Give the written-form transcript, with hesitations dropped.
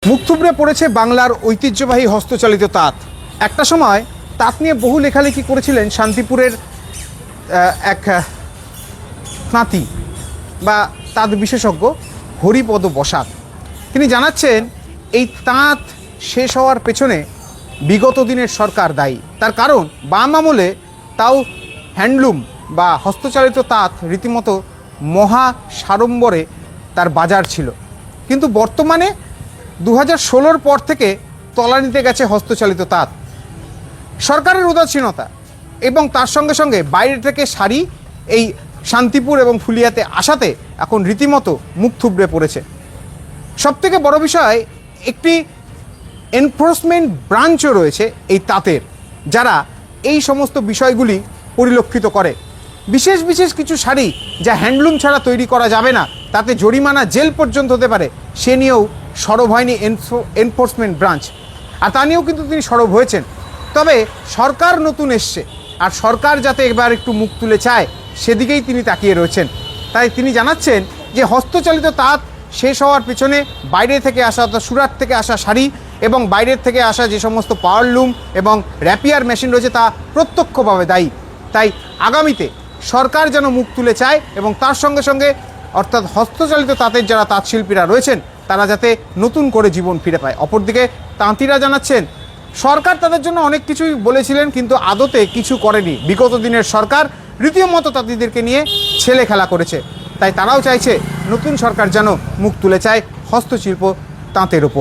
মুখ থুবড়ে পড়েছে বাংলার ঐতিহ্যবাহী হস্তচালিত তাঁত। একটা সময় তাঁত নিয়ে বহু লেখালেখি করেছিলেন শান্তিপুরের এক তাঁতি বা তাঁত বিশেষজ্ঞ হরিপদ বসাক। তিনি জানাচ্ছেন এই তাঁত শেষ হওয়ার পেছনে বিগত দিনের সরকার দায়ী। তার কারণ বাম আমলে তাও হ্যান্ডলুম বা হস্তচালিত তাঁত রীতিমতো মহা সাড়ম্বরে তার বাজার ছিল, কিন্তু বর্তমানে 2016 পর থেকে তলানিতে গেছে হস্তচালিত তাঁত। সরকারের উদাসীনতা এবং তার সঙ্গে সঙ্গে বাইরে থেকে শাড়ি এই শান্তিপুর এবং ফুলিয়াতে আসাতে এখন রীতিমতো মুখ থুবড়ে পড়েছে। সবথেকে বড় বিষয়, একটি এনফোর্সমেন্ট ব্রাঞ্চও রয়েছে এই তাঁতের, যারা এই সমস্ত বিষয়গুলি পরিলক্ষিত করে। বিশেষ বিশেষ কিছু শাড়ি যা হ্যান্ডলুম ছাড়া তৈরি করা যাবে না, তাতে জরিমানা, জেল পর্যন্ত হতে পারে, সে নিয়েও সরব হয়নি এনফোর্সমেন্ট ব্রাঞ্চ। আর তা নিয়েও কিন্তু তিনি সরব হয়েছেন। তবে সরকার নতুন এসছে, আর সরকার যাতে এবার একটু মুখ তুলে চায় সেদিকেই তিনি তাকিয়ে রয়েছেন। তাই তিনি জানাচ্ছেন যে হস্তচালিত তাঁত শেষ হওয়ার পিছনে বাইরে থেকে আসা, অর্থাৎ সুরাট থেকে আসা শাড়ি এবং বাইরের থেকে আসা যে সমস্ত পাওয়ারলুম এবং র্যাপিয়ার মেশিন রয়েছে তা প্রত্যক্ষভাবে দায়ী। তাই আগামীতে সরকার যেন মুখ তুলে চায় এবং তার সঙ্গে সঙ্গে অর্থাৎ হস্তচালিত তাঁতের যারা তাঁতশিল্পীরা রয়েছেন তারা যাতে নতুন করে জীবন ফিরে পায়। অপরদিকে তাঁতিরা জানাচ্ছেন সরকার তাদের জন্য অনেক কিছুই বলেছিলেন, কিন্তু আদতে কিছু করেনি। বিগত দিনের সরকার রীতিমতো তাঁতিদেরকে নিয়ে ছেলে খেলা করেছে। তাই তারাও চাইছে নতুন সরকার যেন মুখ তুলে চায় হস্তশিল্প তাঁতের ওপর।